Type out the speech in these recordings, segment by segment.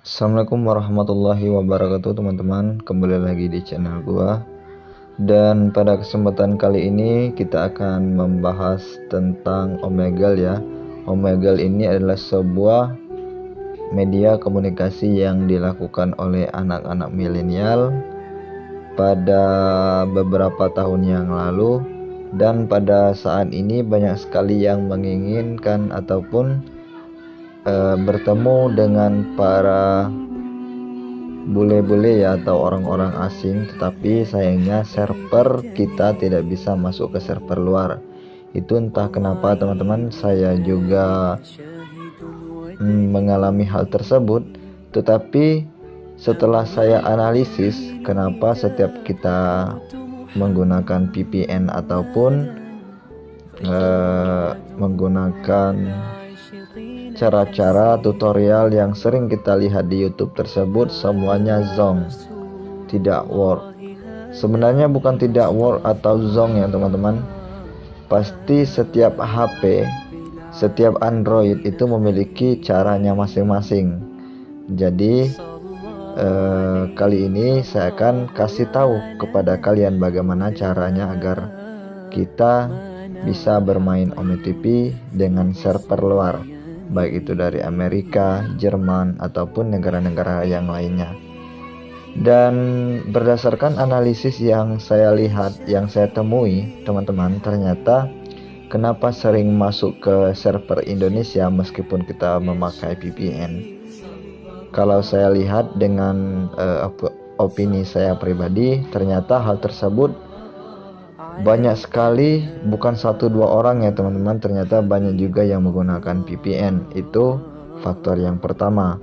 Assalamualaikum warahmatullahi wabarakatuh teman-teman. Kembali lagi di channel gua. Dan pada kesempatan kali ini kita akan membahas tentang Omegle ya. Omegle ini adalah sebuah media komunikasi yang dilakukan oleh anak-anak milenial pada beberapa tahun yang lalu, dan pada saat ini banyak sekali yang menginginkan ataupun bertemu dengan para bule-bule ya atau orang-orang asing, tetapi sayangnya server kita tidak bisa masuk ke server luar. Itu entah kenapa teman-teman, saya juga mengalami hal tersebut. Tetapi setelah saya analisis kenapa setiap kita menggunakan VPN ataupun menggunakan cara-cara tutorial yang sering kita lihat di YouTube tersebut semuanya zonk, tidak work. Sebenarnya bukan tidak work atau zonk ya teman-teman. Pasti setiap HP, setiap Android itu memiliki caranya masing-masing. Jadi kali ini saya akan kasih tahu kepada kalian bagaimana caranya agar kita bisa bermain OmeTV dengan server luar, baik itu dari Amerika, Jerman, ataupun negara-negara yang lainnya. Dan berdasarkan analisis yang saya lihat, yang saya temui teman-teman, ternyata kenapa sering masuk ke server Indonesia meskipun kita memakai VPN. Kalau saya lihat dengan opini saya pribadi, ternyata hal tersebut banyak sekali, bukan satu dua orang ya teman-teman, ternyata banyak juga yang menggunakan VPN. Itu faktor yang pertama.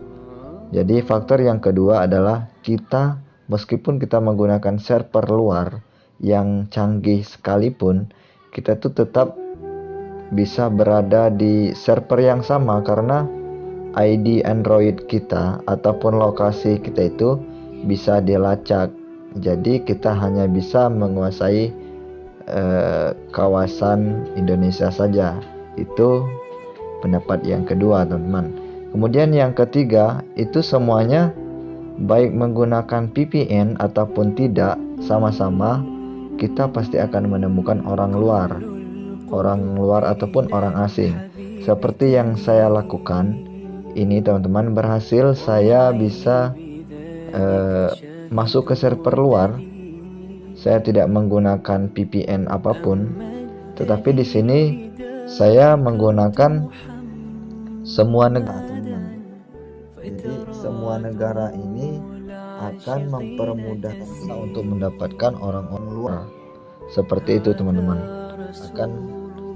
Jadi faktor yang kedua adalah kita meskipun kita menggunakan server luar yang canggih sekalipun, kita tuh tetap bisa berada di server yang sama karena ID Android kita ataupun lokasi kita itu bisa dilacak. Jadi kita hanya bisa menguasai kawasan Indonesia saja. Itu pendapat yang kedua teman-teman. Kemudian yang ketiga, itu semuanya baik menggunakan VPN ataupun tidak, sama-sama kita pasti akan menemukan orang luar ataupun orang asing. Seperti yang saya lakukan ini teman-teman, berhasil saya bisa masuk ke server luar. Saya tidak menggunakan VPN apapun, tetapi di sini saya menggunakan semua negara, teman-teman. Jadi semua negara ini akan mempermudah kita untuk mendapatkan orang-orang luar. Seperti itu teman-teman, akan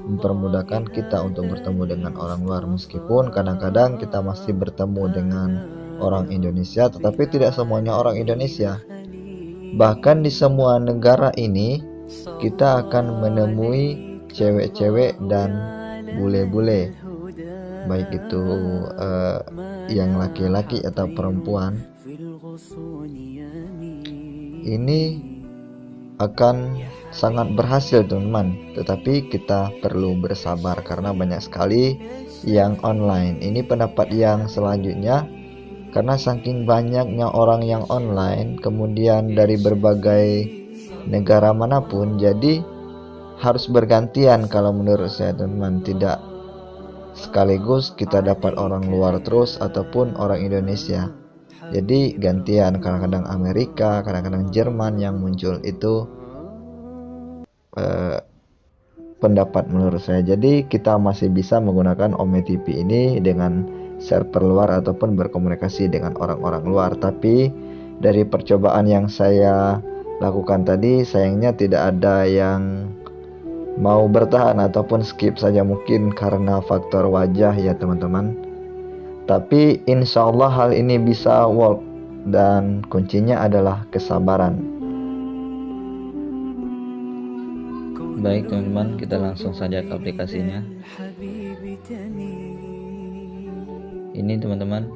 mempermudahkan kita untuk bertemu dengan orang luar, meskipun kadang-kadang kita masih bertemu dengan orang Indonesia, tetapi tidak semuanya orang Indonesia. Bahkan di semua negara ini kita akan menemui cewek-cewek dan bule-bule, baik itu yang laki-laki atau perempuan. Ini akan sangat berhasil teman-teman, tetapi kita perlu bersabar karena banyak sekali yang online. Ini pendapat yang selanjutnya, karena saking banyaknya orang yang online, kemudian dari berbagai negara manapun, jadi harus bergantian kalau menurut saya teman-teman. Tidak sekaligus kita dapat orang luar terus ataupun orang Indonesia. Jadi gantian, kadang-kadang Amerika, kadang-kadang Jerman yang muncul. Itu pendapat menurut saya. Jadi kita masih bisa menggunakan OmeTV ini dengan server luar ataupun berkomunikasi dengan orang-orang luar. Tapi dari percobaan yang saya lakukan tadi, sayangnya tidak ada yang mau bertahan ataupun skip saja, mungkin karena faktor wajah ya teman-teman. Tapi insya Allah hal ini bisa work, dan kuncinya adalah kesabaran. Baik teman-teman, kita langsung saja ke aplikasinya. Ini teman-teman,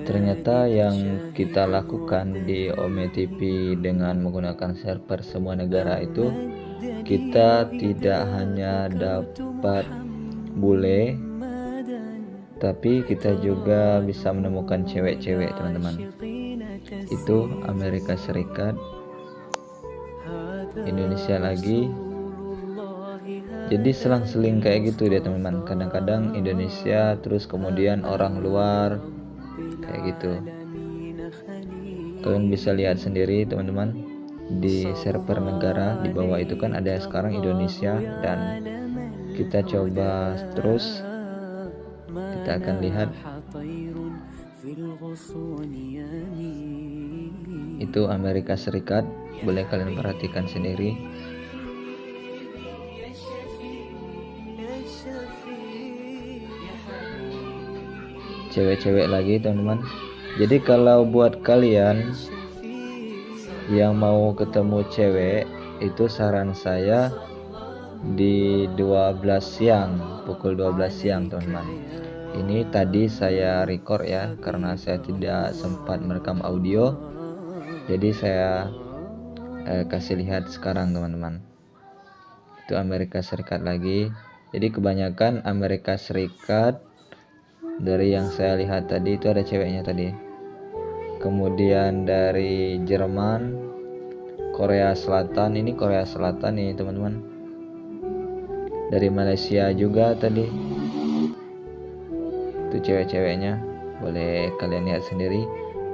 ternyata yang kita lakukan di OmeTV dengan menggunakan server semua negara itu, kita tidak hanya dapat bule, tapi kita juga bisa menemukan cewek-cewek teman-teman. Itu Amerika Serikat, Indonesia lagi. Jadi selang-seling kayak gitu dia teman-teman. Kadang-kadang Indonesia terus kemudian orang luar kayak gitu. Kalian bisa lihat sendiri teman-teman, di server negara di bawah itu kan ada sekarang Indonesia, dan kita coba terus, kita akan lihat itu Amerika Serikat. Boleh kalian perhatikan sendiri. Cewek-cewek lagi teman-teman. Jadi kalau buat kalian yang mau ketemu cewek, itu saran saya di 12 siang, pukul 12 siang teman-teman. Ini tadi saya record ya, karena saya tidak sempat merekam audio, jadi saya kasih lihat sekarang teman-teman. Itu Amerika Serikat lagi. Jadi kebanyakan Amerika Serikat, dari yang saya lihat tadi itu ada ceweknya tadi. Kemudian dari Jerman, Korea Selatan, ini Korea Selatan nih teman-teman. Dari Malaysia juga tadi. Itu cewek-ceweknya, boleh kalian lihat sendiri.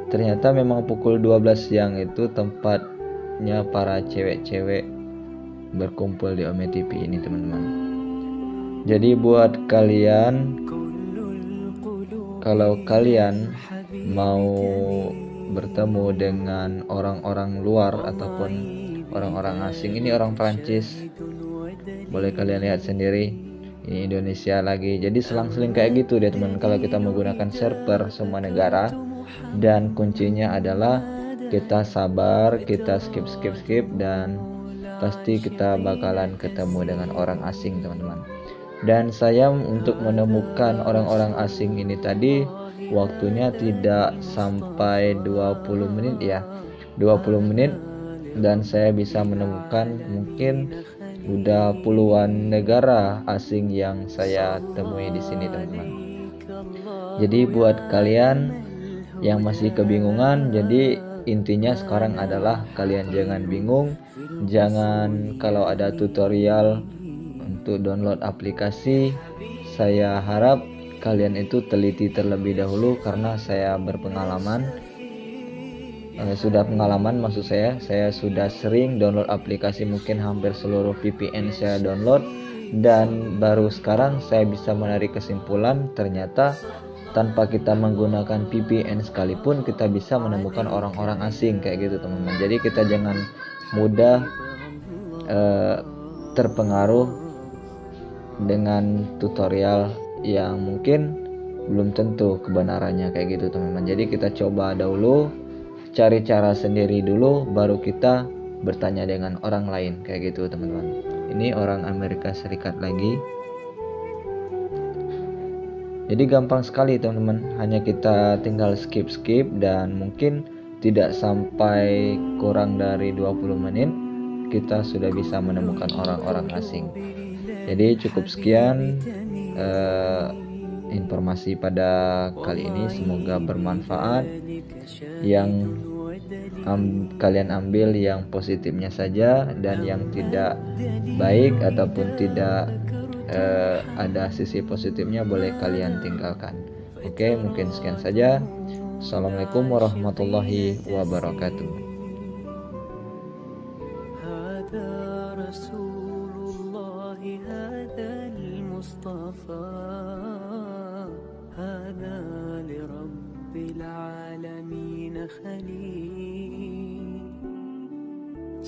Ternyata memang pukul 12 siang itu tempatnya para cewek-cewek berkumpul di Ome TV ini teman-teman. Jadi buat kalian, kalau kalian mau bertemu dengan orang-orang luar ataupun orang-orang asing, ini orang Prancis, boleh kalian lihat sendiri. Ini Indonesia lagi. Jadi selang-seling kayak gitu deh teman, kalau kita menggunakan server semua negara. Dan kuncinya adalah kita sabar, kita skip, dan pasti kita bakalan ketemu dengan orang asing teman-teman. Dan saya untuk menemukan orang-orang asing ini tadi, waktunya tidak sampai 20 menit ya, 20 menit, dan saya bisa menemukan mungkin udah puluhan negara asing yang saya temui di sini teman-teman. Jadi buat kalian yang masih kebingungan, jadi intinya sekarang adalah kalian jangan bingung, jangan kalau ada tutorial untuk download aplikasi, saya harap kalian itu teliti terlebih dahulu, karena saya berpengalaman, sudah pengalaman maksud saya sudah sering download aplikasi, mungkin hampir seluruh VPN saya download, dan baru sekarang saya bisa menarik kesimpulan ternyata tanpa kita menggunakan VPN sekalipun kita bisa menemukan orang-orang asing kayak gitu teman-teman. Jadi kita jangan mudah terpengaruh dengan tutorial yang mungkin belum tentu kebenarannya kayak gitu teman-teman. Jadi kita coba dahulu, cari cara sendiri dulu, baru kita bertanya dengan orang lain kayak gitu teman-teman. Ini orang Amerika Serikat lagi. Jadi gampang sekali teman-teman, hanya kita tinggal skip dan mungkin tidak sampai kurang dari 20 menit kita sudah bisa menemukan orang-orang asing. Jadi cukup sekian informasi pada kali ini, semoga bermanfaat. Yang kalian ambil yang positifnya saja, dan yang tidak baik ataupun tidak ada sisi positifnya boleh kalian tinggalkan. Oke, mungkin sekian saja. Assalamualaikum warahmatullahi wabarakatuh.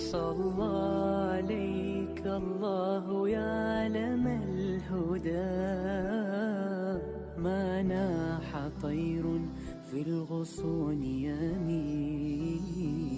صلى عليك الله يا علم الهدى ما ناح طير في الغصون يمين